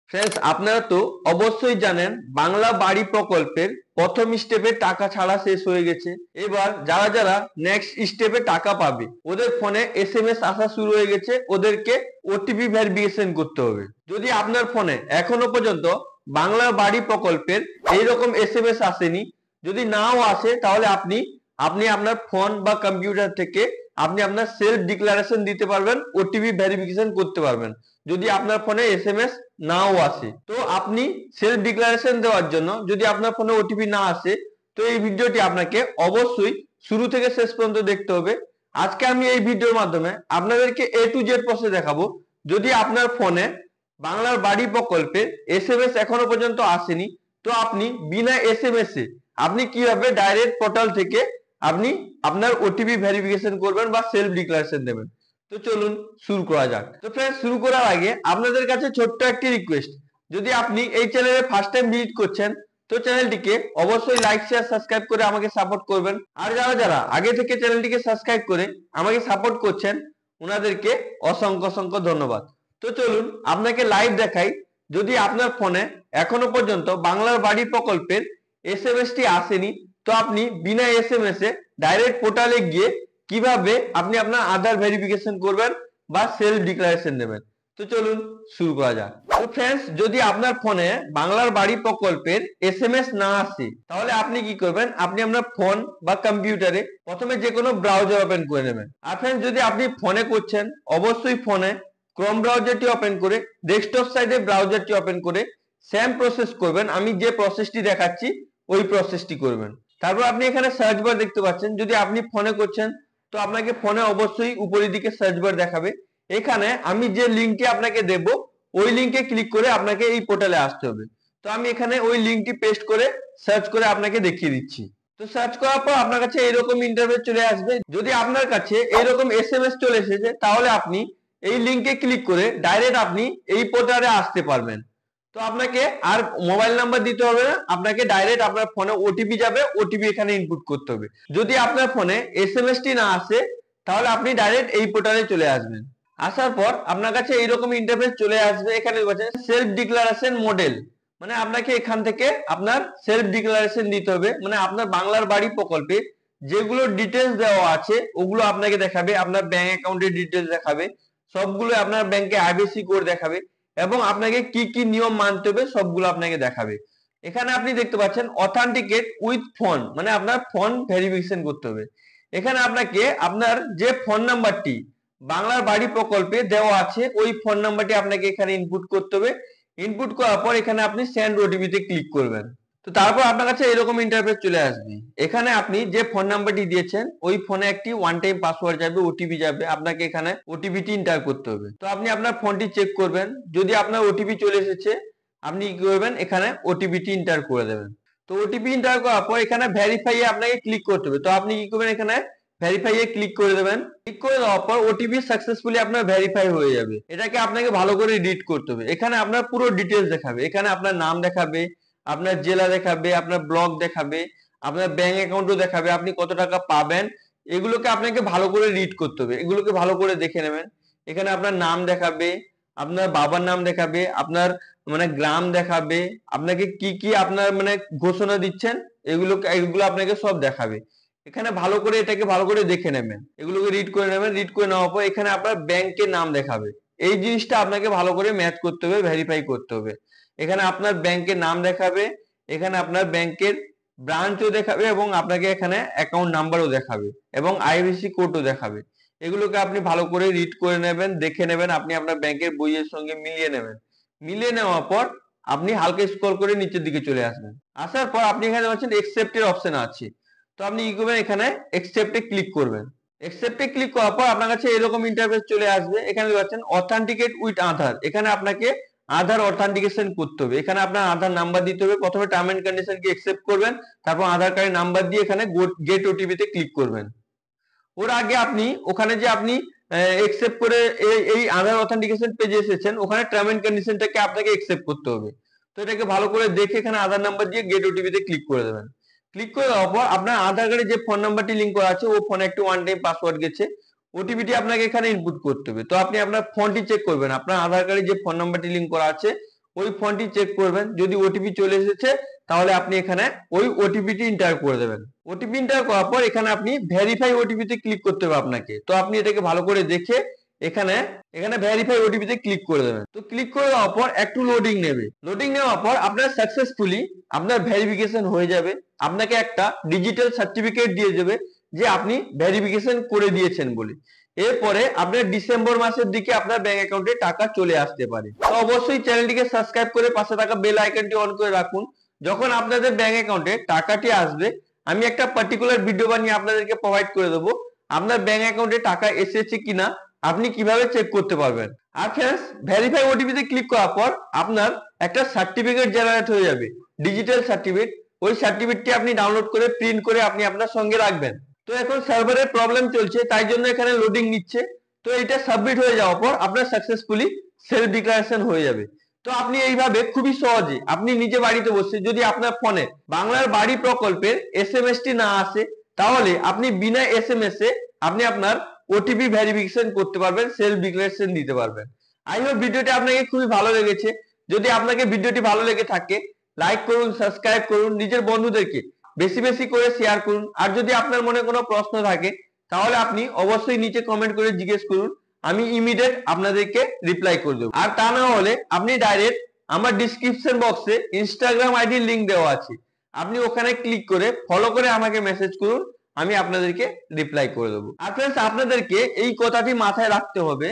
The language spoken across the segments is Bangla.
ফ্রেন্ডস, আপনারা তো অবশ্যই জানেন বাংলা বাড়ি প্রকল্পের প্রথম স্টেপে টাকা ছাড়া শেষ হয়ে গেছে। এবার যারা যারা নেক্সট স্টেপে টাকা পাবে ওদের ফোনে এসএমএস আসা শুরু হয়ে গেছে, ওদেরকে ওটিপি ভেরিফিকেশন করতে হবে। যদি আপনার ফোনে এখনো পর্যন্ত বাংলা বাড়ি প্রকল্পের এইরকম এসএমএস আসেনি, যদি নাও আসে, তাহলে আপনি আপনি আপনার ফোন বা কম্পিউটার থেকে আপনি আপনার সেলফ ডিক্লারেশন দিতে পারবেন, ওটিপি ভেরিফিকেশন করতে পারবেন যদি আপনার ফোনে এসএমএস নাও আসে। তো আপনি সেলফ ডিক্লারেশন দেওয়ার জন্য যদি আপনার ফোনে ওটিপি না আসে, তো এই ভিডিওটি আপনাকে অবশ্যই শুরু থেকে শেষ পর্যন্ত দেখতে হবে। আজকে আমি এই ভিডিওর মাধ্যমে আপনাদেরকে A to Z প্রসেস দেখাবো। যদি আপনার ফোনে বাংলার বাড়ি প্রকল্পে এসএমএস এখনো পর্যন্ত আসেনি, তো আপনি বিনা এসএমএস এ আপনি কিভাবে ডাইরেক্ট পোর্টাল থেকে আপনি আপনার ওটিপি ভেরিফিকেশন করবেন বা সেলফ ডিক্লারেশন দেবেন। তো চলুন শুরু করা যাক। তো ফ্রেন্ডস, শুরু করার আগে আপনাদের কাছে ছোট্ট একটি রিকোয়েস্ট, যদি আপনি এই চ্যানেলে ফার্স্ট টাইম ভিজিট করছেন তো চ্যানেলটিকে অবশ্যই লাইক শেয়ার সাবস্ক্রাইব করে আমাকে সাপোর্ট করবেন। আর যারা যারা আগে থেকে চ্যানেলটিকে সাবস্ক্রাইব করে আমাকে সাপোর্ট করছেন ওনাদেরকে অসংখ্য অসংখ্য ধন্যবাদ। তো চলুন আপনাকে লাইভ দেখাই। যদি আপনার ফোনে এখনো পর্যন্ত বাংলার বাড়ি প্রকল্পের এসএমএসটি আসেনি, তো আপনি বিনা এসএমএস এ ডাইরেক্ট পোর্টালে গিয়ে কিভাবে আপনি আপনার আধার ভেরিফিকেশন করবেন বা সেলফ ডিক্লারেশন দেবেন। তো চলুন শুরু করা যাক। তো ফ্রেন্ডস, যদি আপনার ফোনে বাংলার বাড়ি প্রকল্পের এসএমএস না আসে, তাহলে আপনি কি করবেন, আপনি আপনার ফোন বা কম্পিউটারে প্রথমে যে কোনো ব্রাউজার ওপেন করে নেবেন। আর ফ্রেন্ডস, যদি আপনি ফোনে করছেন অবশ্যই ফোনে ক্রোম ব্রাউজারটি ওপেন করে ডেস্কটপ সাইডে ব্রাউজারটি ওপেন করে সেম প্রসেস করবেন। আমি যে প্রসেসটি দেখাচ্ছি ওই প্রসেসটি করবেন। তারপর আপনি এখানে সার্চ বার দেখতে পাচ্ছেন। যদি আপনি ফোনে করছেন তো আপনাকে ফোনে অবশ্যই উপরের দিকে সার্চ বার দেখাবে। এখানে আমি যে লিঙ্কটি আপনাকে দেব ওই লিঙ্কে ক্লিক করে আপনাকে এই পোর্টালে আসতে হবে। তো আমি এখানে ওই লিঙ্কটি পেস্ট করে সার্চ করে আপনাকে দেখিয়ে দিচ্ছি। তো সার্চ করার পর আপনার কাছে এরকম ইন্টারফেস চলে আসবে। যদি আপনার কাছে এরকম এসএমএস চলে এসেছে, তাহলে আপনি এই লিঙ্কে ক্লিক করে ডাইরেক্ট আপনি এই পোর্টালে আসতে পারবেন। তো আপনাকে আর মোবাইল নাম্বার দিতে হবে না, আপনাকে ডাইরেক্ট আপনার ফোনে ওটিপি যাবে, ওটিপি এখানে ইনপুট করতে হবে। যদি আপনার ফোনে এসএমএসটি না আসে, তাহলে আপনি ডাইরেক্ট এই পোর্টালে চলে আসবেন। আসার পর আপনার কাছে এইরকম ইন্টারফেস চলে আসবে। এখানে সেলফ ডিক্লারেশন মডেল, মানে আপনাকে এখান থেকে আপনার সেলফ ডিক্লারেশন দিতে হবে। মানে আপনার বাংলার বাড়ি প্রকল্পে যেগুলো ডিটেলস দেওয়া আছে ওগুলো আপনাকে দেখাবে, আপনার ব্যাংক অ্যাকাউন্টের ডিটেলস দেখাবে, সবগুলো আপনার ব্যাংকে আইবিসি কোড দেখাবে এবং আপনাকে কি কি নিয়ম মানতে হবে সবগুলো আপনাকে দেখাবে। এখানে আপনি দেখতে পাচ্ছেন অথেন্টিকেট উইথ ফোন, মানে আপনার ফোন ভেরিফিকেশন করতে হবে। এখানে আপনাকে আপনার যে ফোন নাম্বারটি বাংলার বাড়ি প্রকল্পে দেওয়া আছে ওই ফোন নাম্বারটি আপনাকে এখানে ইনপুট করতে হবে। ইনপুট করার পর এখানে আপনি সেন্ড ওটিপি তে ক্লিক করবেন। তো তারপর আপনার কাছে এরকম ইন্টারফেস চলে আসবে। এখানে আপনি যে ফোন নাম্বারটি দিয়েছেন ওই ফোনে একটি ওয়ান টাইম পাসওয়ার্ড যাবে, ওটিপি যাবে, আপনাকে এখানে ওটিপিটি এন্টার করতে হবে। তো আপনি আপনার ফোনটি চেক করবেন, যদি আপনার ওটিপি চলে এসেছে আপনি কি করবেন, এখানে ওটিপিটি এন্টার করে দেবেন। তো ওটিপি এন্টার করার পর এখানে ভেরিফাই এ আপনাকে ক্লিক করতে হবে। তো আপনি কি করবেন, এখানে ভেরিফাই এ ক্লিক করে দেবেন। ক্লিক করে দেওয়ার পর ওটিপি সাকসেসফুলি আপনার ভেরিফাই হয়ে যাবে। এটাকে আপনাকে ভালো করে রিড করতে হবে। এখানে আপনার পুরো ডিটেলস দেখাবে, এখানে আপনার নাম দেখাবে, আপনার জেলা দেখাবে, আপনার ব্লক দেখাবে, আপনার ব্যাংক অ্যাকাউন্টও দেখাবে, আপনি কত টাকা পাবেন। এগুলোকে আপনাকে ভালো করে রিড করতে হবে, এগুলোকে ভালো করে দেখে নেবেন। এখানে আপনার নাম দেখাবে, আপনার বাবার নাম দেখাবে, আপনার মানে গ্রাম দেখাবে, আপনাকে কি কি আপনার মানে ঘোষণা দিচ্ছেন এগুলো আপনাকে সব দেখাবে। এখানে ভালো করে এটাকে ভালো করে দেখে নেবেন, এগুলোকে রিড করে নেবেন। রিড করে নেওয়ার পর এখানে আপনার ব্যাংকের নাম দেখাবে। এই জিনিসটা আপনাকে ভালো করে ম্যাচ করতে হবে, ভেরিফাই করতে হবে। এখানে আপনার ব্যাংকের নাম দেখাবে, এখানে আপনার ব্যাংকের ব্রাঞ্চও দেখাবে এবং আপনাকে এখানে অ্যাকাউন্ট নাম্বারও দেখাবে এবং আইবিসি কোডও দেখাবে। এগুলোকে আপনি ভালো করে রিড করে নেবেন, দেখে নেবেন, আপনি আপনার ব্যাংকের বইয়ের সঙ্গে মিলিয়ে নেবেন। মিলিয়ে নেওয়ার পর আপনি হালকা স্ক্রল করে নিচের দিকে চলে আসবেন। আসার পর আপনি এখানে পাচ্ছেন একসেপ্টের অপশন আছে। তো আপনি কি করবেন, এখানে একসেপ্টে ক্লিক করবেন। একসেপ্টে ক্লিক করার পর আপনার কাছে এরকম ইন্টারফেস চলে আসবে। এখানে পাচ্ছেন অথেন্টিকেট উইথ আধার, এখানে আপনাকে আধার অথেন্টিকেশন করতে হবে। এখানে আপনার আধার নাম্বার দিতে হবে। প্রথমে term and condition K accept করবেন, তারপর আধার কার্ডের নাম্বার দিয়ে এখানে গেট ওটিপি তে ক্লিক করবেন। ওর আগে আপনি ওখানে যে আপনি একসেপ্ট করে এই আধার অথেন্টিকেশন পেজে এসেছেন, ওখানে টার্ম এন্ড কন্ডিশনটাকে আপনাকে একসেপ্ট করতে হবে। তো এটাকে ভালো করে দেখে এখানে আধার নাম্বার দিয়ে গেট ওটিপি তে ক্লিক করে দেবেন। ক্লিক করে দেওয়ার পর আপনার আধার কার্ডে যে ফোন নাম্বারটি লিংক করা আছে ও ফোনে একটি ওয়ান টাইম পাসওয়ার্ড গেছে, ওটিপিটি আপনাকে এখানে ইনপুট করতে হবে। তো আপনি আপনার ফোনটি চেক করবেন, আপনার আধার কার্ডে যে ফোন নাম্বারটি লিংক করা আছে ওই ফোনটি চেক করবেন, যদি ওটিপি চলে এসেছে তাহলে আপনি এখানে ওই ওটিপিটি এন্টার করে দেবেন। ওটিপি এন্টার করার পর এখানে আপনি ভেরিফাই ওটিপিতে ক্লিক করতে হবে আপনাকে। তো আপনি এটাকে ভালো করে দেখে এখানে ভেরিফাই ওটিপিতে ক্লিক করে দেবেন। তো ক্লিক করে দেওয়ার পর একটু লোডিং নেবে। লোডিং নেওয়ার পর আপনার সাকসেসফুলি আপনার ভেরিফিকেশন হয়ে যাবে। আপনাকে একটা ডিজিটাল সার্টিফিকেট দিয়ে দেবে যে আপনি ভেরিফিকেশন করে দিয়েছেন বলে। এরপরে আপনার ডিসেম্বর মাসের দিকে আপনার ব্যাংক অ্যাকাউন্টে টাকা চলে আসতে পারে। তো অবশ্যই চ্যানেলটিকে সাবস্ক্রাইব করে পাশে থাকা বেল আইকনটি অন করে রাখুন। যখন আপনাদের ব্যাংক অ্যাকাউন্টে টাকাটি আসবে আমি একটা পার্টিকুলার ভিডিও বানিয়ে আপনাদেরকে প্রোভাইড করে দেবো। আপনার ব্যাংক অ্যাকাউন্টে টাকা এসেছে কিনা আপনি কিভাবে চেক করতে পারবেন। আর ফ্রেন্ডস, ভেরিফাই ওটিপিতে ক্লিক করার পর আপনার একটা সার্টিফিকেট জেনারেট হয়ে যাবে, ডিজিটাল সার্টিফিকেট। ওই সার্টিফিকেটটি আপনি ডাউনলোড করে প্রিন্ট করে আপনি আপনার সঙ্গে রাখবেন। তো এখন সার্ভারের প্রবলেম চলছে, তাই জন্য এখানে লোডিং নিচ্ছে। তো এটা সাবমিট হয়ে যাওয়ার পর আপনার সাকসেসফুলি সেলফ ডিক্লারেশন হয়ে যাবে। তো আপনি এইভাবে খুবই সহজে আপনি নিজে বাড়িতে বসে, যদি আপনার ফোনে বাংলার বাড়ি প্রকল্পের এসএমএসটি না আসে তাহলে আপনি বিনা এসএমএস এ আপনি আপনার ওটিপি ভেরিফিকেশন করতে পারবেন, সেলফ ডিক্লারেশন দিতে পারবেন। আই হোপ ভিডিওটি আপনাকে খুবই ভালো লেগেছে। যদি আপনাকে ভিডিওটি ভালো লেগে থাকে লাইক করুন, সাবস্ক্রাইব করুন, নিজের বন্ধুদেরকে বেশি বেশি করে শেয়ার করুন। আর যদি আপনার মনে কোনো প্রশ্ন থাকে তাহলে আপনি অবশ্যই নিচে কমেন্ট করে জিজ্ঞেস করুন, আমি ইমিডিয়েট আপনাদেরকে রিপ্লাই করে দেবো। আর তা না হলে আপনি ডাইরেক্ট আমার ডিসক্রিপশন বক্সে ইনস্টাগ্রাম আইডির লিংক দেওয়া আছে, আপনি ওখানে ক্লিক করে ফলো করে আমাকে মেসেজ করুন, আমি আপনাদেরকে রিপ্লাই করে দেবো। আর ফ্রেন্ডস, আপনাদেরকে এই কথাটি মাথায় রাখতে হবে,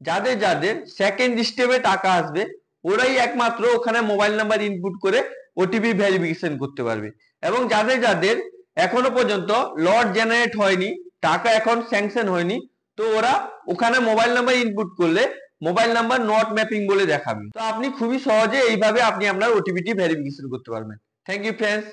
যাদের যাদের সেকেন্ড স্টেপে টাকা আসবে ওরাই একমাত্র ওখানে মোবাইল নাম্বার ইনপুট করে ওটিপি ভেরিফিকেশন করতে পারবে। এবং যাদের যাদের এখনো পর্যন্ত লট জেনারেট হয়নি, টাকা এখন স্যাংশন হয়নি, তো ওরা ওখানে মোবাইল নাম্বার ইনপুট করলে মোবাইল নাম্বার নট ম্যাপিং বলে দেখাবে। তো আপনি খুবই সহজে এইভাবে আপনি আপনার ওটিপিটি ভেরিফিকেশন করতে পারবেন। Thank you friends.